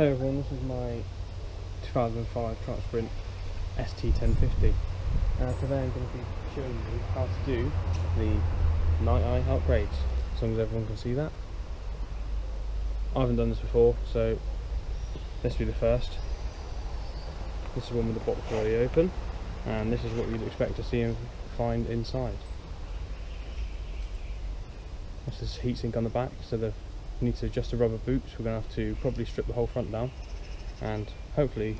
Hey everyone, this is my 2005 Truck Sprint ST1050. Today I'm going to be showing you how to do the Nighteye upgrades, as long as everyone can see that. I haven't done this before, so this will be the first. This is one with the box already open, and this is what you'd expect to see and find inside. That's this heatsink on the back, so you need to adjust the rubber boots. We're going to have to probably strip the whole front down and hopefully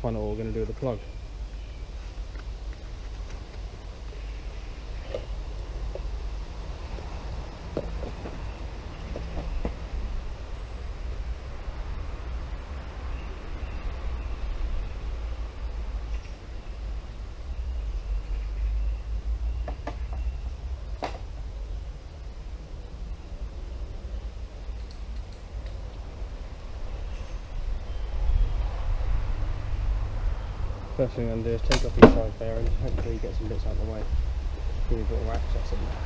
find out what we're going to do with the plug. First thing I'm going to do is take off these side bearings, hopefully get some bits out of the way, give you a bit more access in there.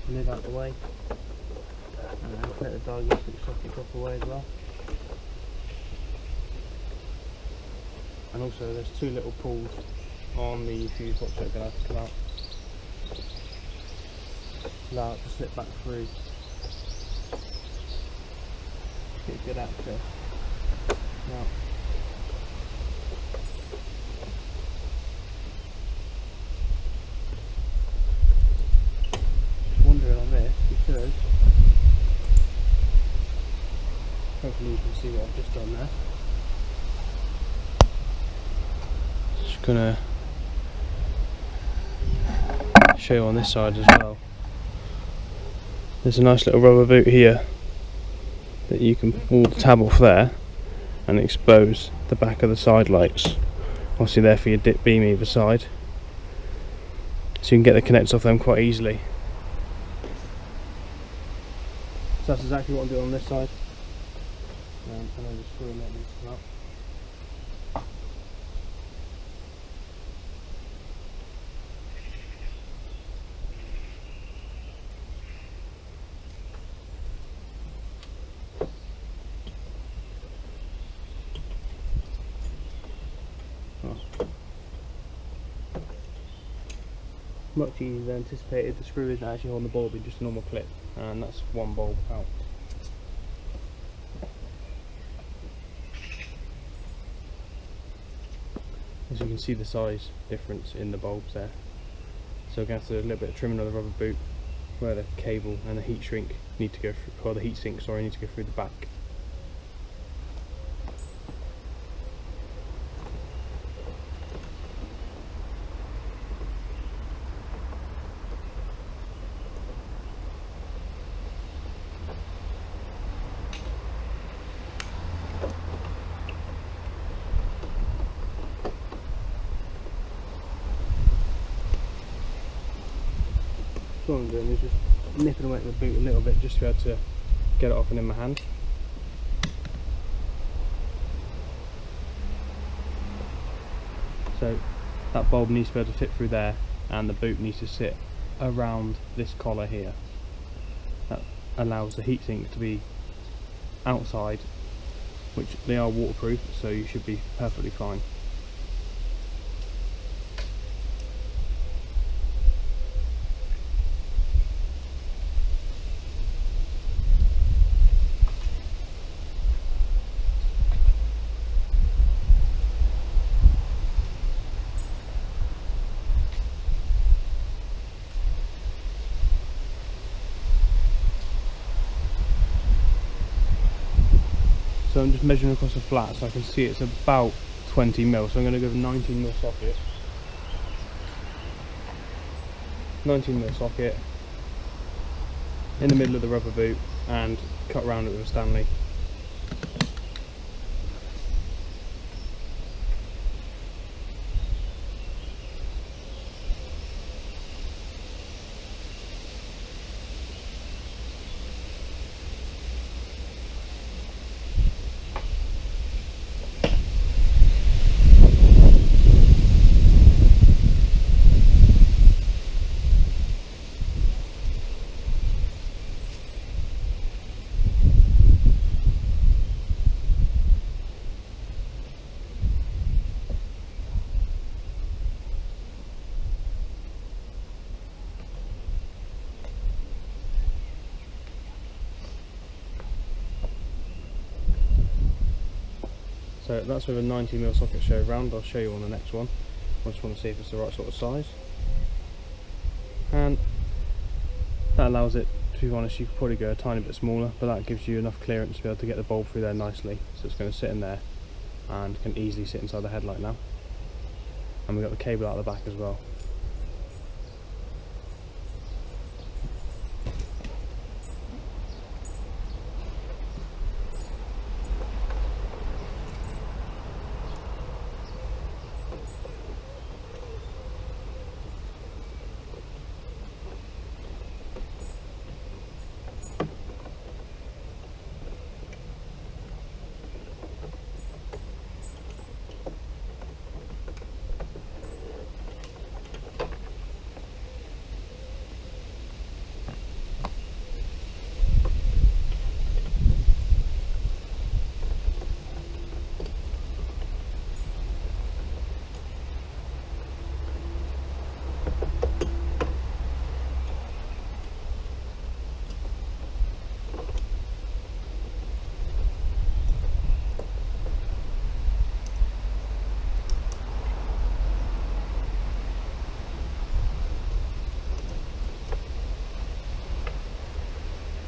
Lid out the way, and let the diagnostic socket drop away as well. And also there's two little pulls on the fuse box that are going to have to come out. Allow it to slip back through. Get good access. Now, on this because hopefully you can see what I've just done there. Just gonna show you on this side as well. There's a nice little rubber boot here that you can pull the tab off there and expose the back of the side lights. Obviously there for your dip beam either side, so you can get the connectors off them quite easily. So that's exactly what I'm doing on this side, and then just screwing that needs to come out. Much easier than anticipated. The screw isn't actually on the bulb, it's just a normal clip, and that's one bulb out. As you can see, the size difference in the bulbs there, so we're going to have to do a little bit of trimming of the rubber boot where the cable and the heat shrink need to go through, or the heat sink, sorry, need to go through the back. So what I'm doing is just nipping away at the boot a little bit just to be able to get it off and in my hand. So that bulb needs to be able to fit through there, and the boot needs to sit around this collar here. That allows the heatsink to be outside, which they are waterproof, so you should be perfectly fine. So I'm just measuring across the flat so I can see it's about 20 mil. So I'm going to go with 19 mil socket. 19 mil socket in the middle of the rubber boot. and cut around it with a Stanley. So that's with a 90mm socket show round. I'll show you on the next one. I just want to see if it's the right sort of size. And that allows it, to be honest, you could probably go a tiny bit smaller, but that gives you enough clearance to be able to get the bulb through there nicely. So it's going to sit in there and can easily sit inside the headlight now. And we've got the cable out the back as well.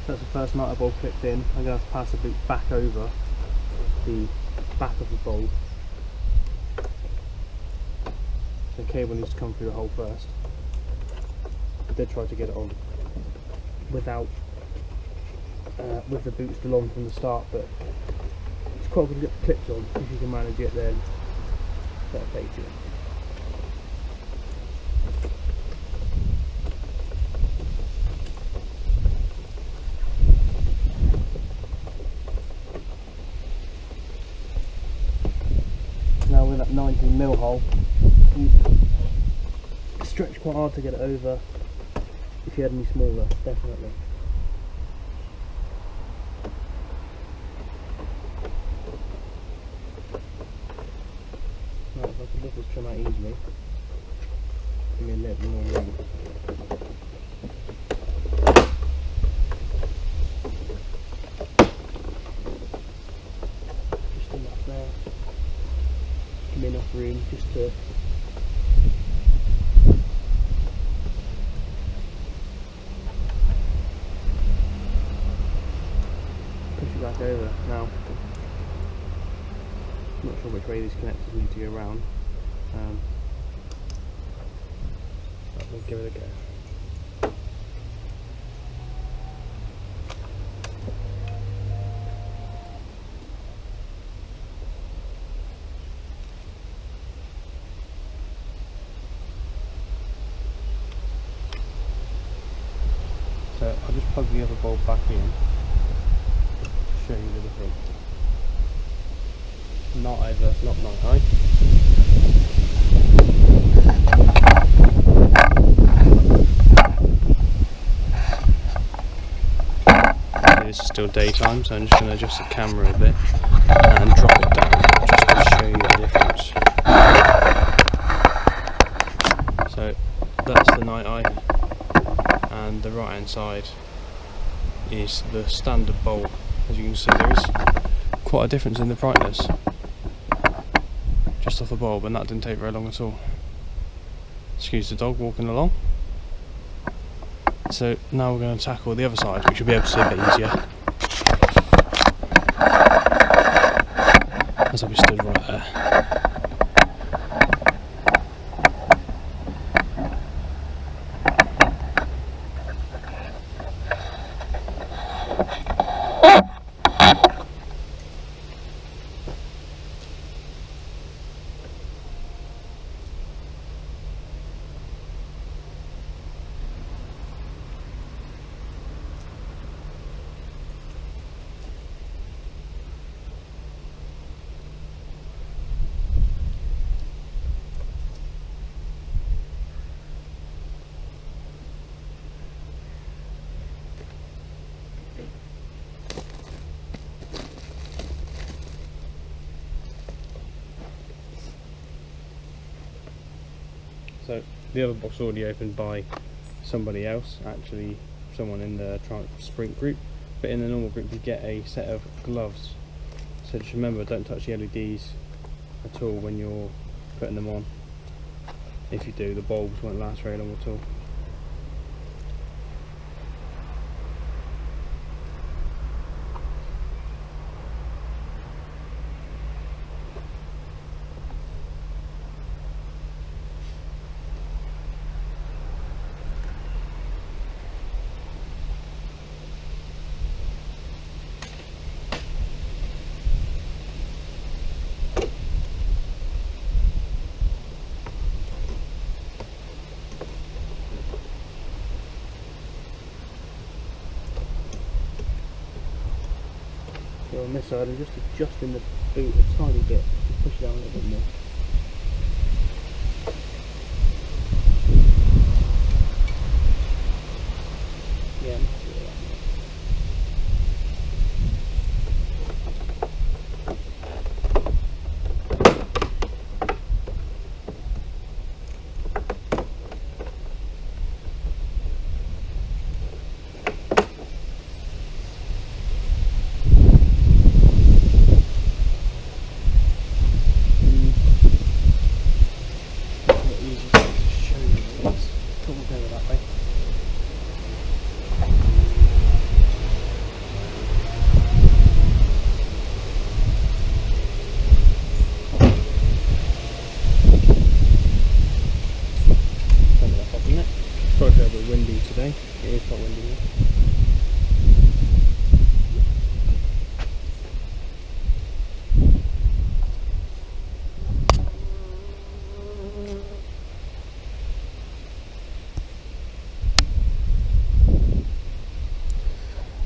That's the first Nighteye bulb clipped in. I'm going to have to pass the boot back over the back of the bulb. The cable needs to come through the hole first. I did try to get it on without, with the boot still on from the start, but it's quite good to get the clips on. If you can manage it, then fair play to you. Now with that 19mm hole, you stretch quite hard to get it over. If you had any smaller, definitely. Right, if I can lift this trim out easily, give me a little more room. Just enough there. Give me enough room just to push it back over. Now, I'm not sure which way these connectors need to go around, but we'll give it a go. So I'll just plug the other bulb back in to show you the difference. Nighteye versus not Nighteye. This is still daytime, so I'm just going to adjust the camera a bit and drop it down just to show you the difference. So that's the Nighteye, and the right hand side is the standard bulb. As you can see, there is quite a difference in the brightness just off the bulb, and that didn't take very long at all. Excuse the dog walking along. So now we're going to tackle the other side, which you'll be able to see a bit easier, as I'll be stood right there. The other box already opened by somebody else, actually someone in the transport sprint group, but in the normal group you get a set of gloves. So just remember, don't touch the LEDs at all when you're putting them on. If you do, the bulbs won't last very long at all. So on this side I'm just adjusting the boot a tiny bit, just push it down a little bit more. Yeah, I'm happy with that. Sorry if it's a bit windy today, it is quite windy here.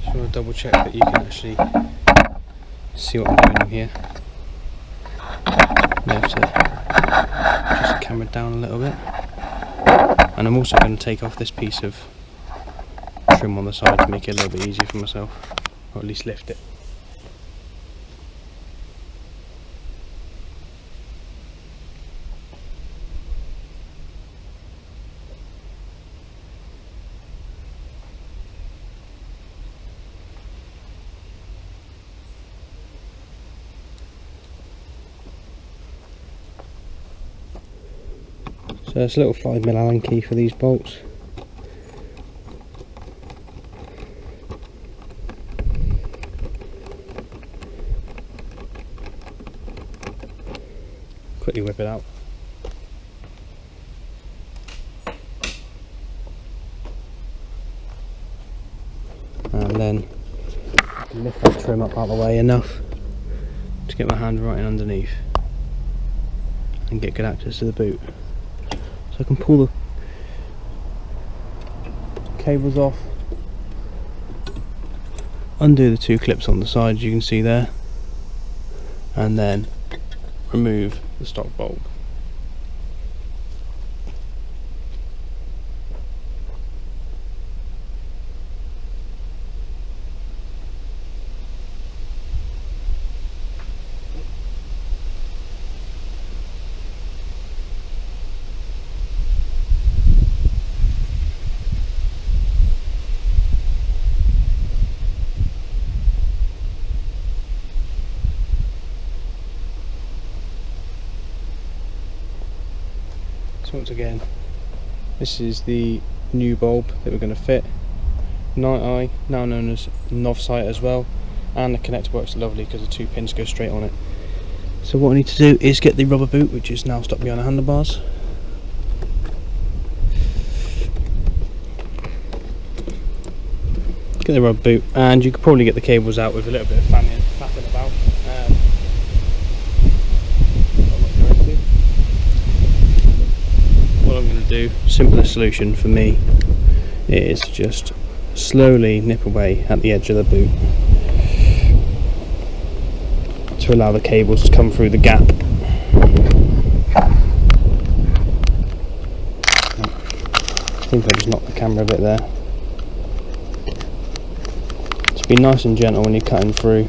Just want to double check that you can actually see what I'm doing in here. You have to adjust the camera down a little bit. And I'm also going to take off this piece of trim on the side to make it a little bit easier for myself, or at least lift it. So it's a little 5mm Allen key for these bolts. Quickly whip it out. And then lift that trim up out of the way enough to get my hand right in underneath and get good access to the boot. I can pull the cables off, undo the two clips on the side as you can see there, and then remove the stock bulb. So once again, this is the new bulb that we're going to fit. Nighteye, now known as novsight as well, and the connector works lovely because the two pins go straight on it. So what I need to do is get the rubber boot, which is now stuck behind the handlebars. Get the rubber boot, and you could probably get the cables out with a little bit of faffing about. What I'm going to do, simplest solution for me, is just slowly nip away at the edge of the boot to allow the cables to come through the gap. I think I just knocked the camera a bit there. Just be nice and gentle when you're cutting through,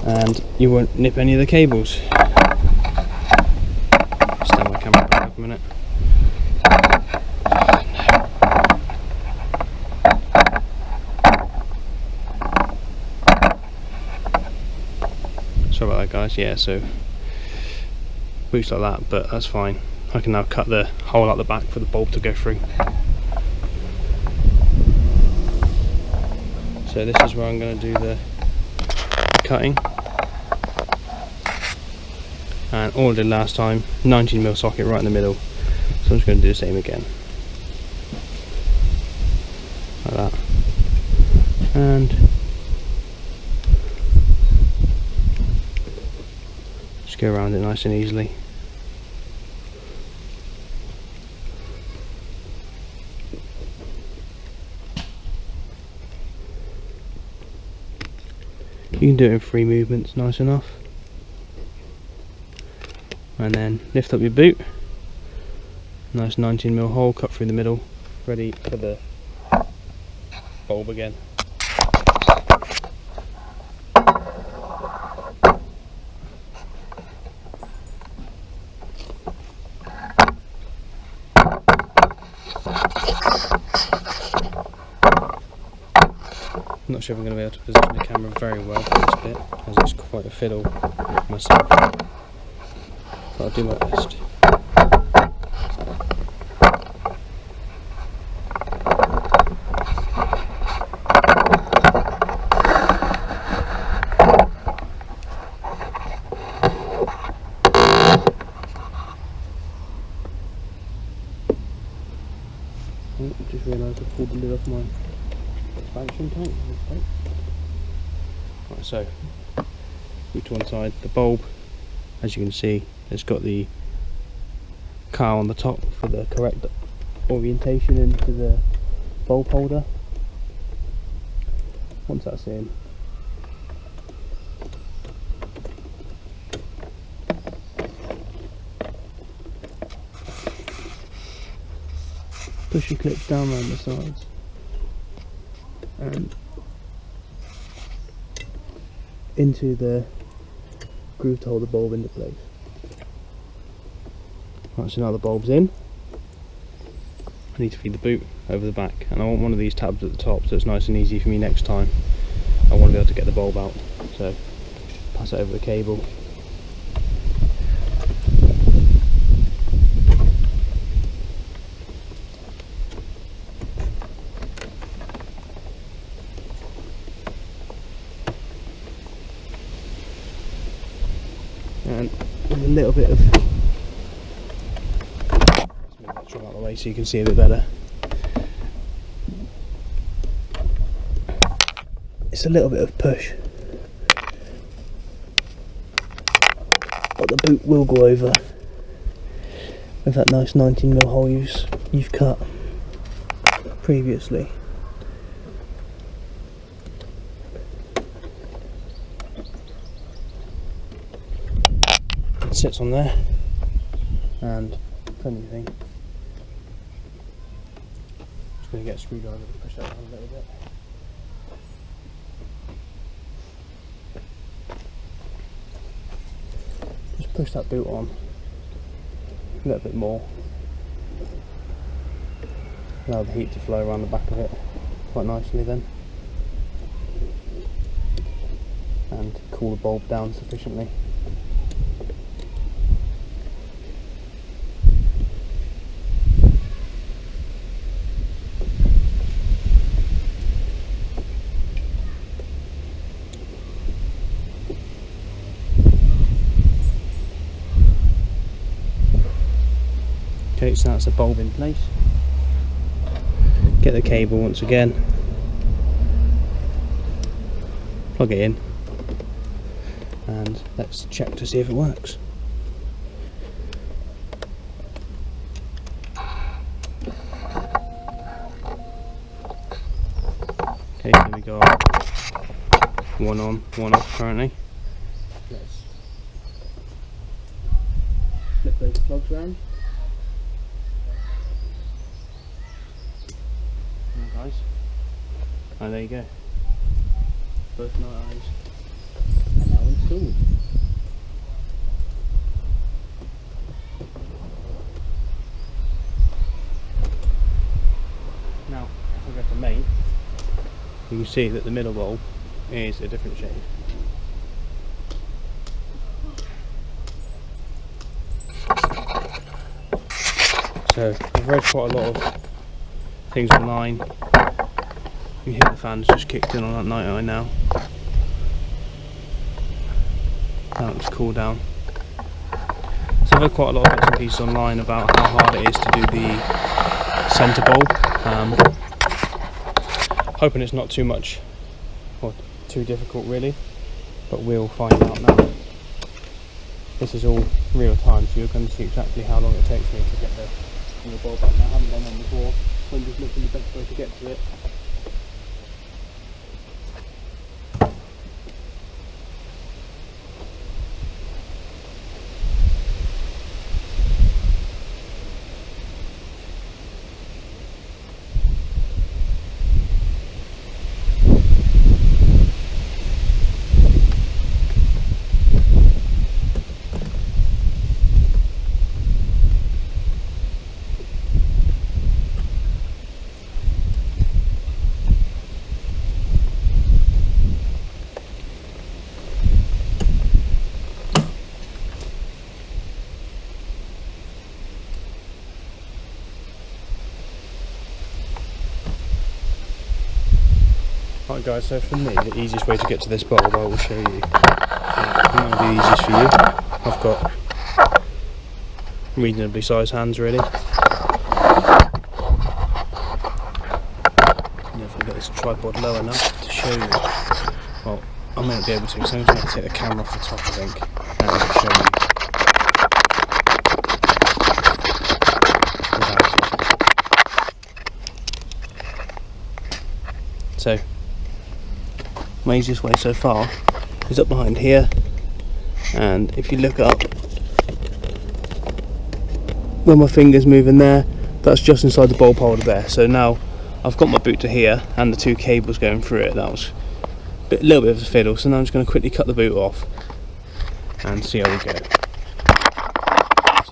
and you won't nip any of the cables. Stand my camera back a minute. guys, yeah, so looks like that, but that's fine. I can now cut the hole out the back for the bulb to go through. So this is where I'm going to do the cutting. And all I did last time, 19mm socket right in the middle. So I'm just going to do the same again. Like that. And just go around it nice and easily. You can do it in 3 movements, nice enough. And then lift up your boot. Nice 19mm hole cut through the middle, ready for the bulb again. I'm not sure if I'm going to be able to position the camera very well for this bit, as it's quite a fiddle myself, but I'll do my best. Oh, I just realised I pulled the lid off my expansion tank. Right, so put to one side. The bulb, as you can see, it's got the car on the top for the correct orientation into the bulb holder. Once that's in, push your clips down around the sides and into the groove to hold the bulb into place. Right, so now the bulb's in, I need to feed the boot over the back, and I want one of these tabs at the top so it's nice and easy for me next time I want to be able to get the bulb out. So pass it over the cable. And a little bit of, let's move that drum out of the way so you can see a bit better. It's a little bit of push, but the boot will go over with that nice 19mm hole you've cut previously. Sits on there and plenty of thing. Just going to get a screwdriver to push that down a little bit. Just push that boot on a little bit more. Allow the heat to flow around the back of it quite nicely then, and cool the bulb down sufficiently. Okay, so that's the bulb in place. Get the cable once again, plug it in, and let's check to see if it works. Okay, here we go. One on, one off currently. Let's flip those plugs around. Guys, and there you go. Both Nighteyes are now installed. Now, if I go to main, you can see that the middle bulb is a different shade. So I've read quite a lot of things online. You hear the fans just kicked in on that Nighteye now. That's cool down. So I've read quite a lot of bits and pieces online about how hard it is to do the centre bulb. Hoping it's not too much or too difficult really, but we'll find out now. This is all real time, so you're going to see exactly how long it takes me to get the bulb up. Now I haven't done one before, so I'm just looking the best way to get to it. Right guys, so for me the easiest way to get to this bulb I will show you. It might be easiest for you. I've got reasonably sized hands really. And if I get this tripod low enough to show you, well I may not be able to, so I'm going to have to take the camera off the top I think and I'll show you. So my easiest way so far is up behind here, and if you look up where my finger's moving there, that's just inside the bulb holder there. So now I've got my boot to here and the two cables going through it. That was a little bit of a fiddle, so now I'm just going to quickly cut the boot off and see how we go. See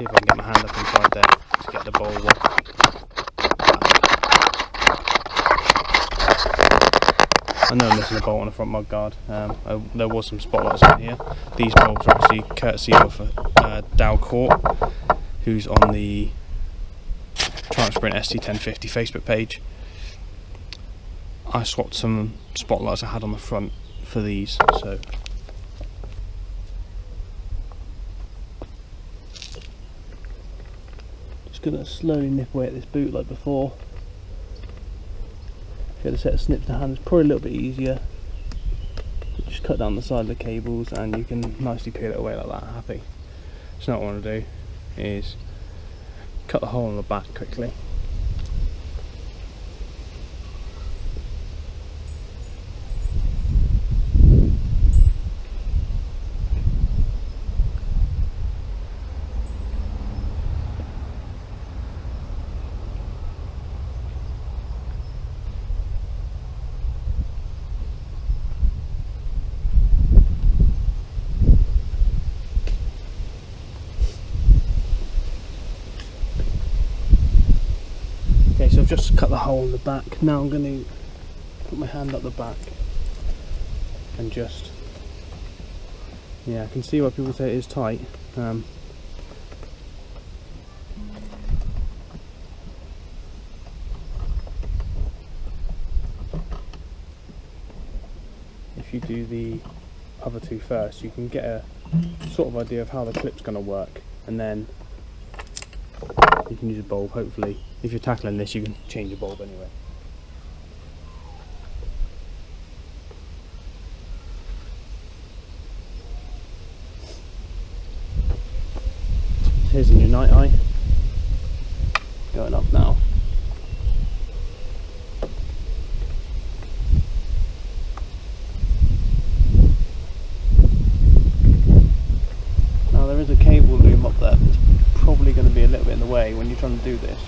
if I can get my hand up inside there to get the bulb off. I know I'm missing a bolt on the front mud guard. There was some spotlights in here. These bulbs are actually courtesy of Dow Court, who's on the Sprint ST1050 Facebook page. I swapped some spotlights I had on the front for these, so just gonna slowly nip away at this boot like before. Get a set of snips to hand, it's probably a little bit easier. Just cut down the side of the cables and you can nicely peel it away like that, happy. So now what I want to do is cut the hole in the back quickly. So I've just cut the hole in the back. Now I'm going to put my hand up the back and just, yeah, I can see why people say it is tight. If you do the other two first, you can get a sort of idea of how the clip's going to work, and then you can use a bulb. Hopefully if you're tackling this you can change a bulb anyway. Here's a new Nighteye going up now. Now there is a cable loom up there that's probably going to be a little bit in the way when you're trying to do this.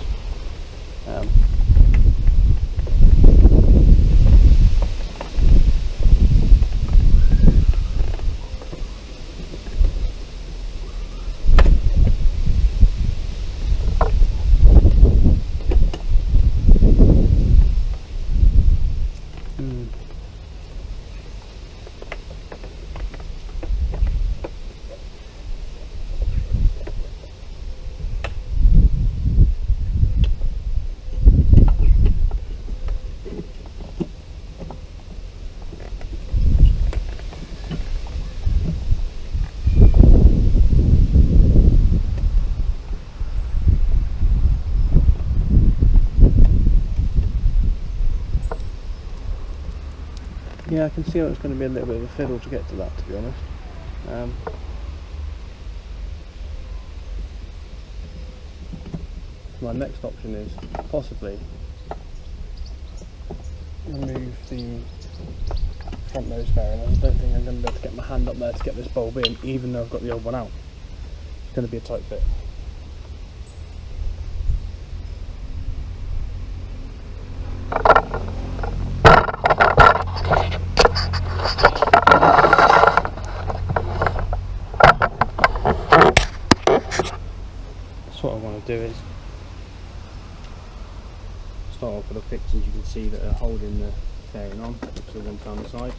Yeah, I can see how it's going to be a little bit of a fiddle to get to that, to be honest. My next option is possibly remove the front nose fairing. I don't think I'm going to be able to get my hand up there to get this bulb in, even though I've got the old one out. It's going to be a tight fit. What I want to do is start off with the fixings you can see that are holding the fairing on, so one down the side.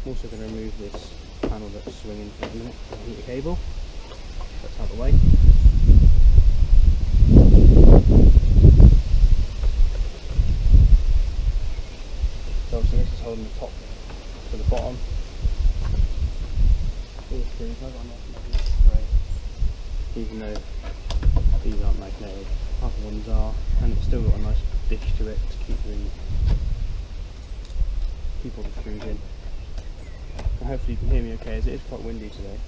I'm also going to remove this panel that's swinging for a minute and heat the cable. That's out of the way. So this is holding the top to the bottom. All screws, I've got magnetic spray. Even though these aren't magnetic, other ones are, and it's still got a nice dish to it to keep all the screws in. And hopefully you can hear me okay, as it is quite windy today.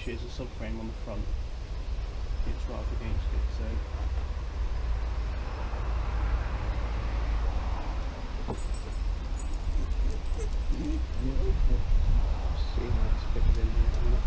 This is a subframe on the front. It's right up against it, so see how it's fitted in here.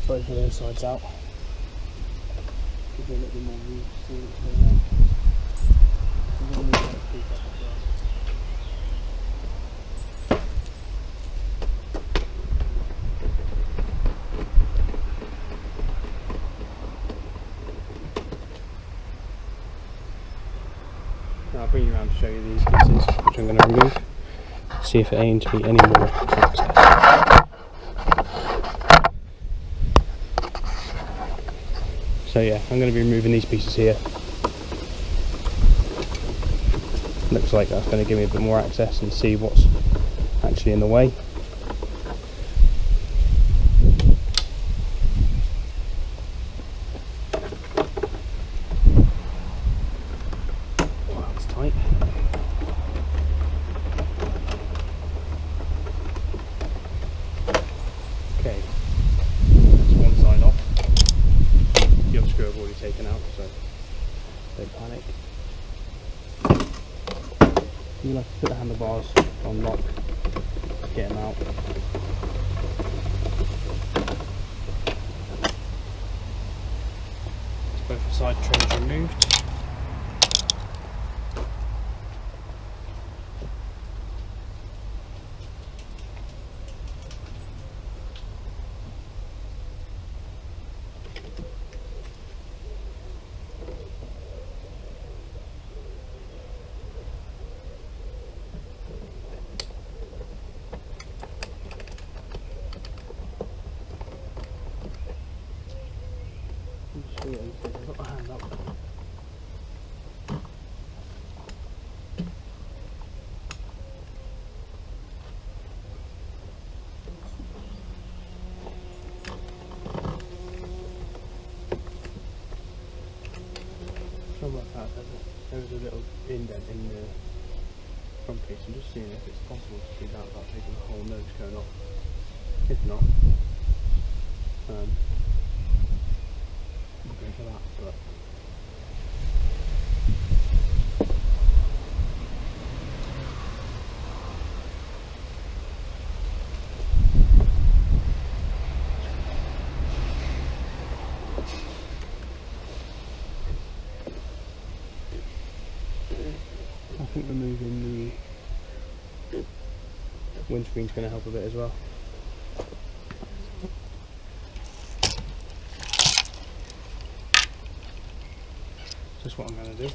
Both of the insides out. Give it a little bit more room to see what's going on. I'm going to move that piece up as well. Now I'll bring you around to show you these pieces, which I'm going to remove. See if it ain't to be any more access. So yeah, I'm going to be removing these pieces here. Looks like that's going to give me a bit more access and see what's actually in the way. Wow, it's tight. Okay, that's one side off. The other screw I've already taken out, so don't panic. You'll have to put the handlebars on lock to get them out. Both the side trims removed. I've got my hand up. there's a little indent in the front piece. I'm just seeing if it's possible to do that without taking the whole nose cone off. If not, we'll go for that. But I think removing the windscreen's going to help a bit as well. That's what I'm going to do.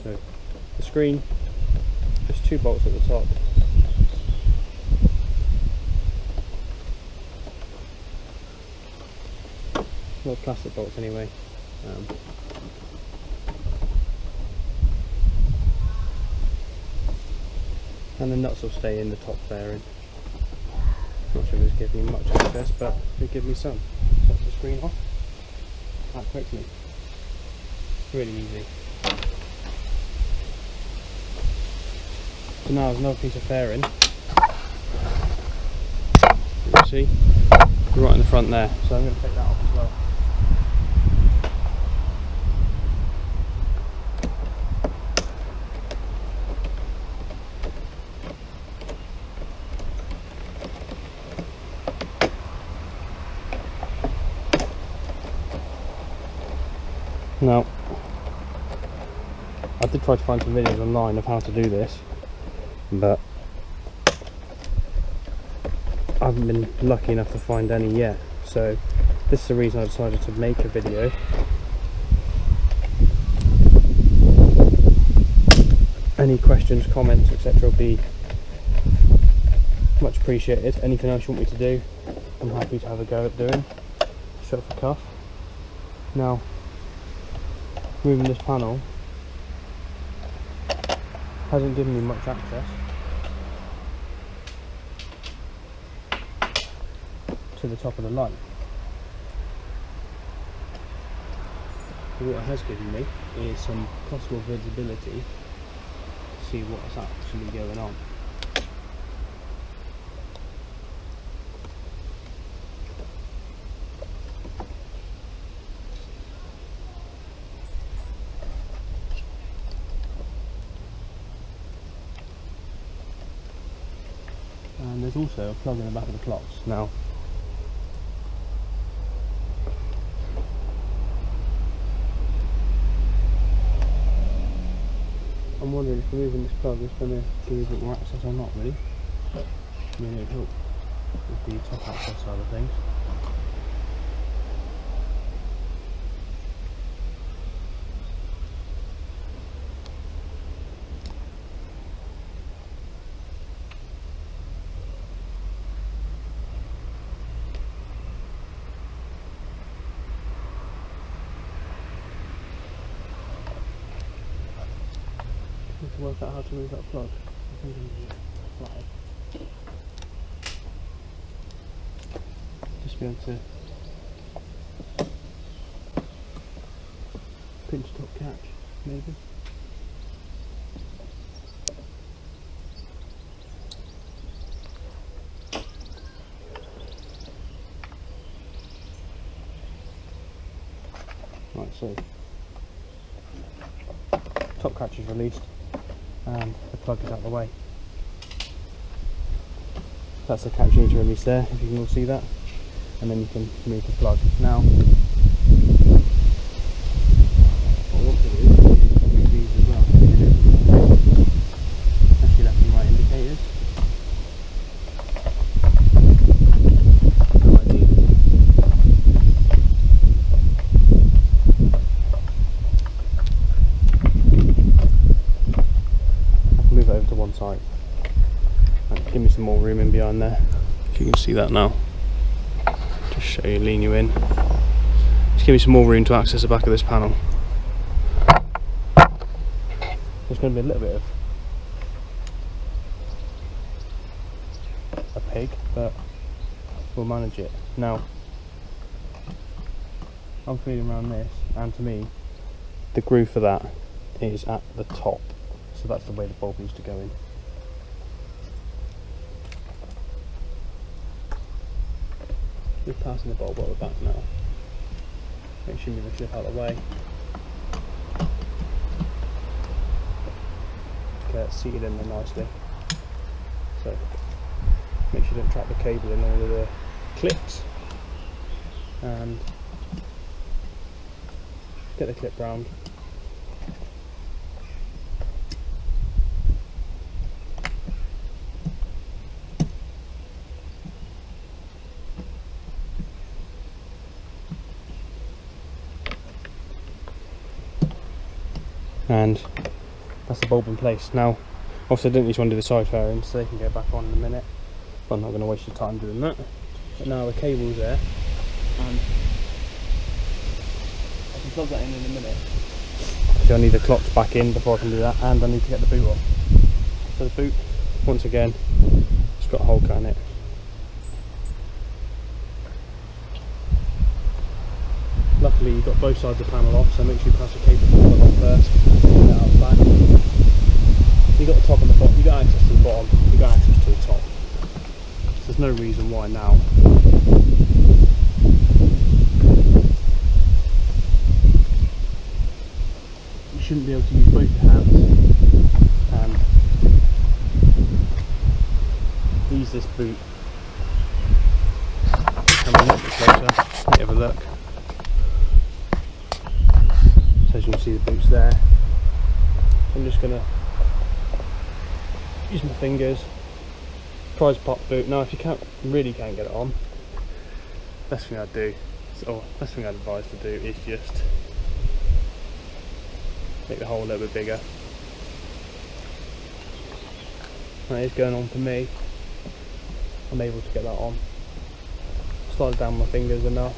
So the screen, just 2 bolts at the top. More plastic bolts anyway. And the nuts will stay in the top fairing. Not sure if it's giving me much access, but it gives me some. Set the screen off that quickly. Really easy. So now there's another piece of fairing. You can see right in the front there. So I'm going to take that off as well. Now, I did try to find some videos online of how to do this, but I haven't been lucky enough to find any yet. So this is the reason I decided to make a video. Any questions, comments, etc. will be much appreciated. Anything else you want me to do, I'm happy to have a go at doing. Straight off the cuff. Now, moving this panel hasn't given me much access to the top of the light. So what it has given me is some possible visibility to see what's actually going on. And there's also a plug in the back of the clocks. Now, I'm wondering if removing this plug is going to give a bit more access or not, really. I mean, it would help with the top access side of things. To work out how to move that plug. I think I'm going to Flathead. Just be able to pinch top catch, maybe. Right, so top catch is released. And the plug is out of the way. That's the catch you need to release there, if you can all see that. And then you can remove the plug. Now, what I want to do is remove these as well. That's your left and right indicators. Move it over to one side. Right, give me some more room in behind there. If you can see that now. Just show you, lean you in. Just give me some more room to access the back of this panel. There's going to be a little bit of a pig, but we'll manage it. Now, I'm feeling around this, and to me, the groove for that is at the top, so that's the way the bulb needs to go in. Just passing the bulb over back now. Make sure you move the chip out of the way. Okay, it's seated in there nicely. So, make sure you don't trap the cable in all of the clips. And get the clip round. And that's the bulb in place. Now, obviously I didn't just want to do the side fairings, so they can go back on in a minute, but I'm not going to waste your time doing that. But now the cable's there, and I can plug that in a minute. So I need the clocks back in before I can do that, and I need to get the boot on. So the boot, once again, it's got a hole cut in it. Luckily you've got both sides of the panel off, so make sure you pass the cable plug on first, get out the back. You've got the top and the bottom, you've got access to the bottom, you've got access to the top. So there's no reason why now you shouldn't be able to use both your hands and use this boot. Come a little bit closer, let me have a look. So as you can see, the boot's there. I'm just going to use my fingers, prize pop boot. Now if you really can't get it on, best thing I'd do, or best thing I'd advise to do is just make the hole a little bit bigger. That is going on for me. I'm able to get that on. Slide it down with my fingers enough.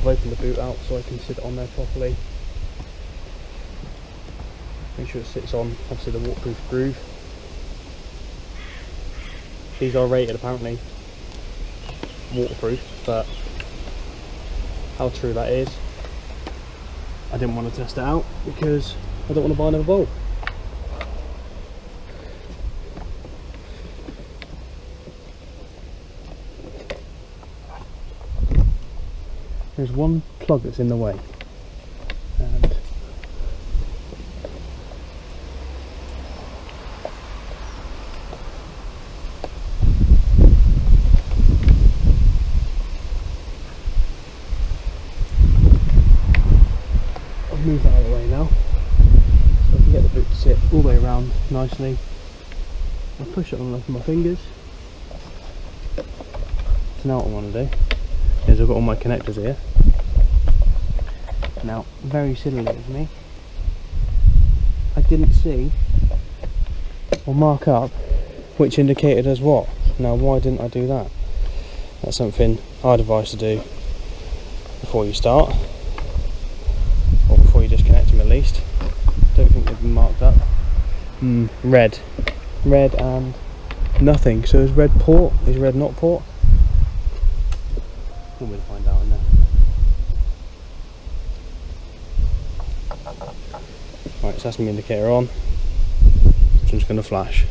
I've opened the boot out so I can sit it on there properly. Make sure it sits on, obviously, the waterproof groove. These are rated apparently waterproof, but how true that is, I didn't want to test it out because I don't want to buy another bulb. There's one plug that's in the way, and I'll move that out of the way now, so I can get the boot to sit all the way around nicely. I'll push it on with my fingers. So now what I want to do is I've got all my connectors here. Now, very silly of me, I didn't see or mark up which indicator does what. Now, why didn't I do that? That's something I'd advise to do before you start, or before you disconnect them at least. Don't think they've been marked up. Red and nothing. So is red port? Is red not port? We'll find out in there. Right, so that's the indicator on. This one's going to flash.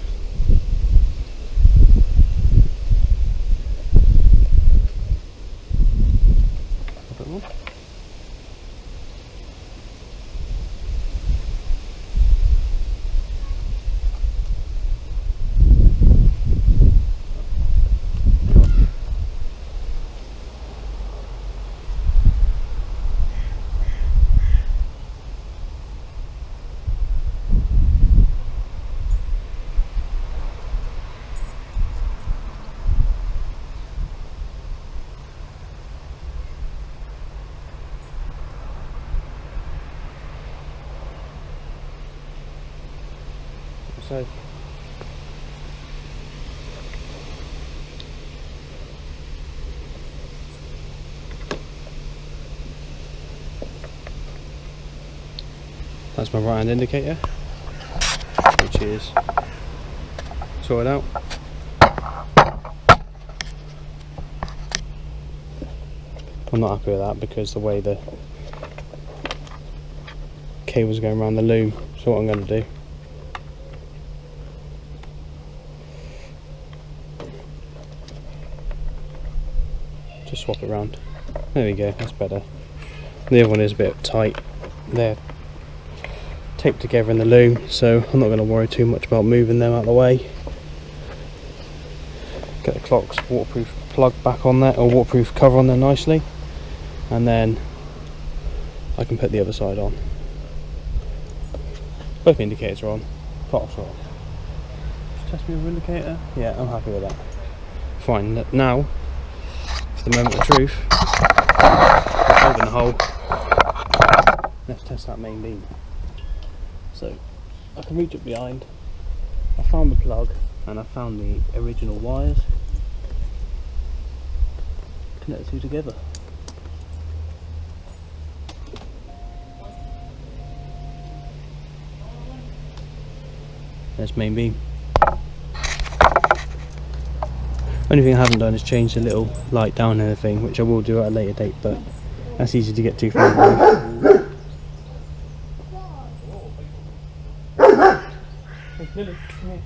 So that's my right hand indicator. which is sorted out. I'm not happy with that because the way the cable's going around the loom. So what I'm going to do, just swap it around. There we go, that's better. The other one is a bit tight. They're taped together in the loom, so I'm not going to worry too much about moving them out of the way. Get the clock's waterproof plug back on there, or waterproof cover on there nicely, and then I can put the other side on. Both indicators are on, clocks are on. Just test me with indicator. Yeah, I'm happy with that. Fine, now for the moment of truth, open the hole. Let's test that main beam. So I can reach up behind. I found the plug and I found the original wires. Connect the two together. There's main beam. Only thing I haven't done is change the little light down and everything, which I will do at a later date, but that's easy to get to from the Lily, come here.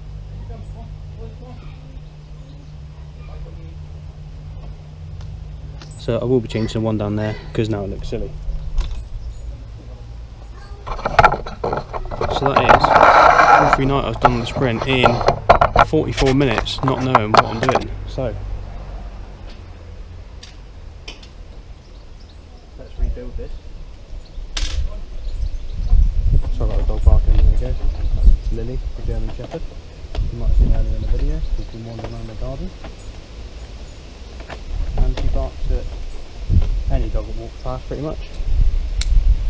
So I will be changing the one down there because now it looks silly. So that is every night I've done the sprint in 44 minutes not knowing what I'm doing. So let's rebuild this. Sorry about the dog barking, there we go. That's Lily, the German Shepherd. You might have seen earlier in the video, she's been wandering around the garden. And she barks at any dog that walks past pretty much.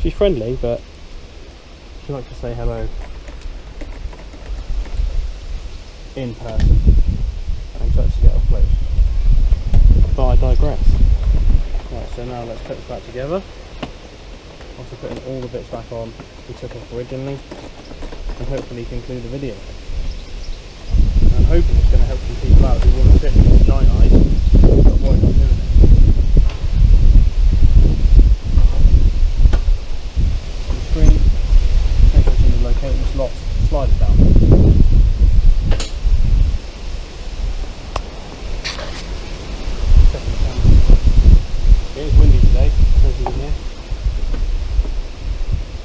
She's friendly, but she likes to say hello in person and starts to get off close. But I digress. Right, so now let's put this back together. Also putting all the bits back on we took off originally, and hopefully conclude the video. And I'm hoping it's going to help some people out who want to fit with Nighteye, but why not doing it? The screen, make sure it's in the locate the slots, slide it down. It is windy today, as you can hear.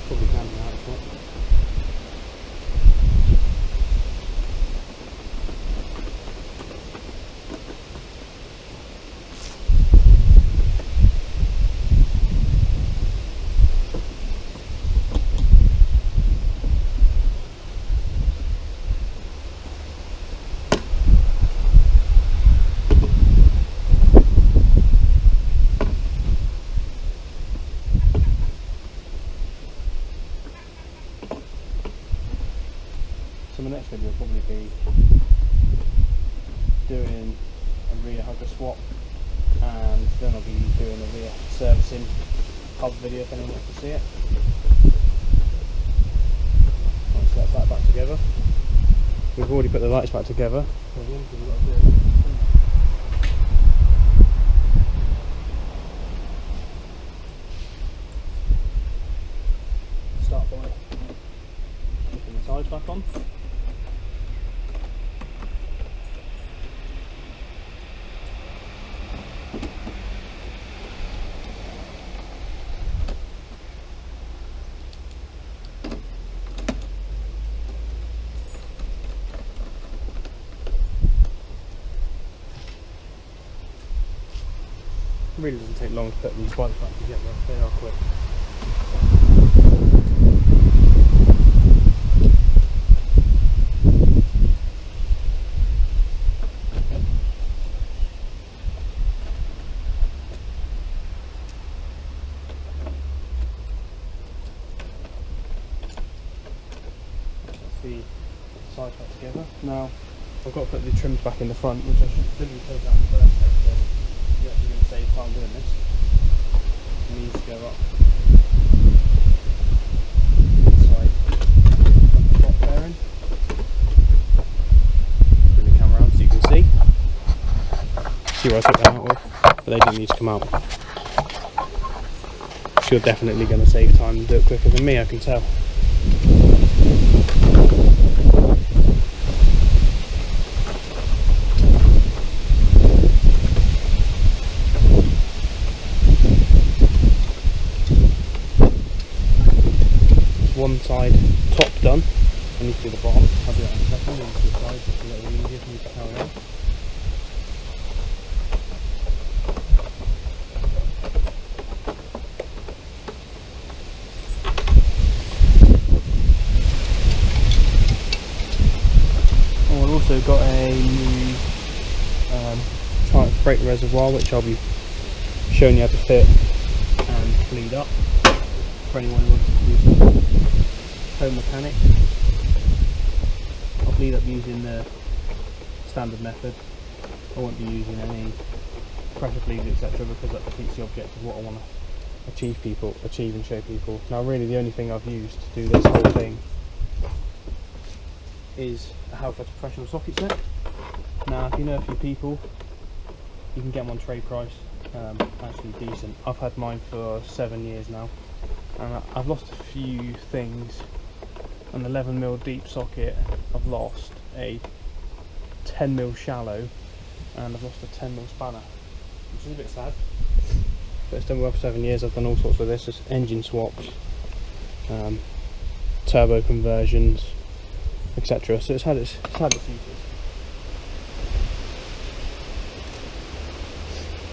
Probably camping out, isn't it? So my next video will probably be doing a rear hugger swap, and then I'll be doing a rear servicing hub video if anyone wants to see it. Right, so that's that back together. We've already put the lights back together. So the only thing we've got to do is start by putting the sides back on. It really doesn't take long to put these bikes back together, they are quick. Let's see the sides back together. Now I've got to put the trims back in the front, which I should literally close down the first place. You're actually going to save time doing this. It needs to go up inside the top bearing. see where I took them out with, but they didn't need to come out. So you're definitely going to save time and do it quicker than me, I can tell. One side top done, I need to do the bottom. I'll do that in a second. I'll do the side just a little easier for me to carry on. Oh, I've also got a new Triumph brake reservoir, which I'll be showing you how to fit and bleed up for anyone who wants to use it. Home mechanic. I'll bleed up using the standard method. I won't be using any pressure bleeds, etc., because that defeats the object of what I want to achieve and show people. Now really the only thing I've used to do this whole thing is a Halford professional socket set. Now if you know a few people, you can get them on trade price, actually decent. I've had mine for 7 years now, and I've lost a few things. An 11mm deep socket, I've lost a 10mm shallow, and I've lost a 10mm spanner, which is a bit sad. But it's done well for 7 years. I've done all sorts with this, just engine swaps, turbo conversions, etc. So it's had its uses.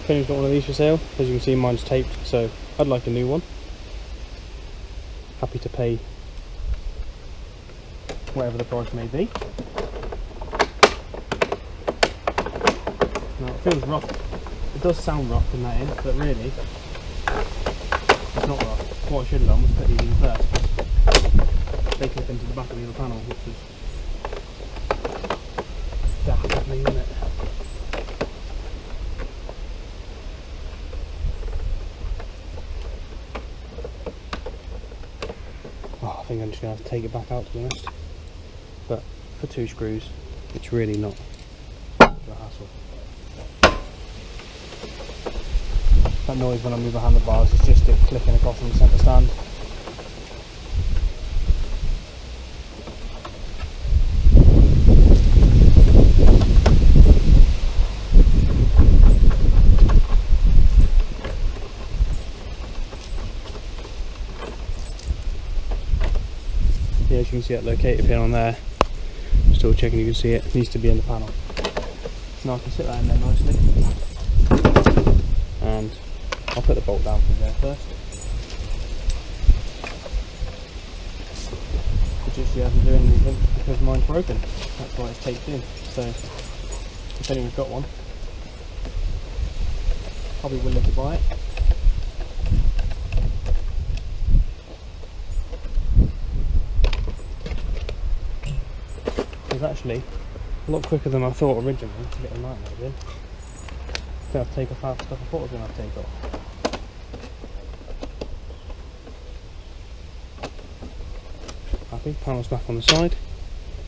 If anyone's got one of these for sale, as you can see mine's taped, so I'd like a new one. Happy to pay whatever the price may be. Now it feels rough. It does sound rough in that end, but really it's not rough. What I should have done was put these in first. They clip into the back of the other panel, which was daft of me, isn't it? Oh, I think I'm just going to have to take it back out, to be honest. But for 2 screws, it's really not a hassle. That noise when I move the handlebars is just it clicking across on the centre stand. Yeah, as you can see that locator pin on there, still checking you can see it, needs to be in the panel. So now I can sit that in there nicely, and I'll put the bolt down from there first. It just hasn't doing anything because mine's broken, that's why it's taped in. So if anyone's got one, I'll be willing to buy it. It's actually a lot quicker than I thought originally to get the night mode in. Don't have to take off half the stuff I thought I was going to have to take off. Happy, panel's back on the side.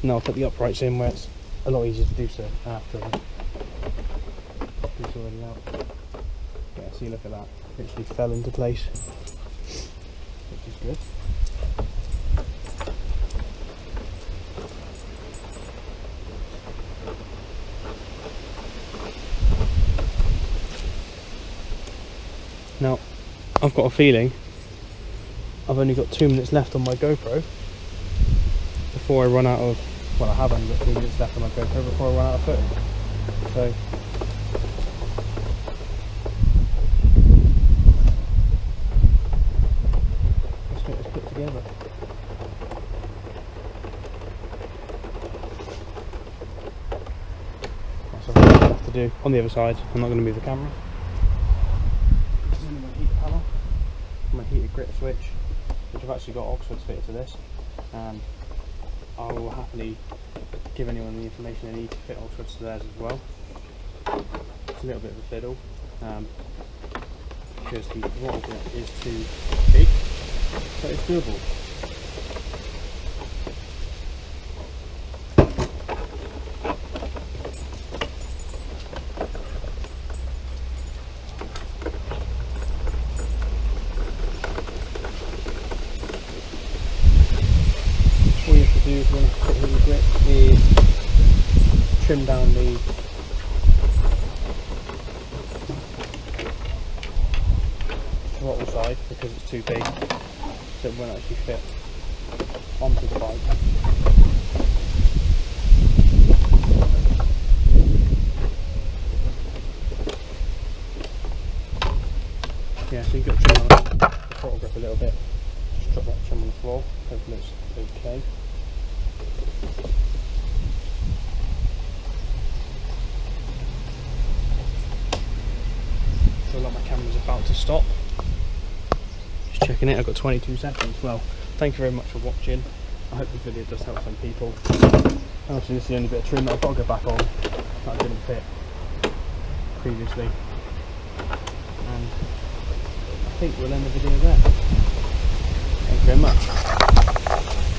Now I'll put the uprights in where it's a lot easier to do so after it's already out. Yeah, see, look at that. Literally fell into place, which is good. Now, I've got a feeling I've only got 2 minutes left on my GoPro before I run out of, well, I have only got 2 minutes left on my GoPro before I run out of footage. So, let's get this put together. That's what I have to do. On the other side, I'm not going to move the camera. My heated grip switch, which I've actually got Oxfords fitted to this, and I will happily give anyone the information they need to fit Oxfords to theirs as well. It's a little bit of a fiddle because the throttle bit is too big, but it's doable. trim down the throttle side because it's too big, so it won't actually fit onto the bike. Yeah, so you've got to trim on the throttle grip a little bit. Just drop that trim on the floor, hopefully it's okay. Feel like my camera's about to stop. Just checking it, I've got 22 seconds. Well, thank you very much for watching. I hope the video does help some people. Obviously this is the only bit of trim that I've got to go back on that didn't fit previously. And I think we'll end the video there. Thank you very much.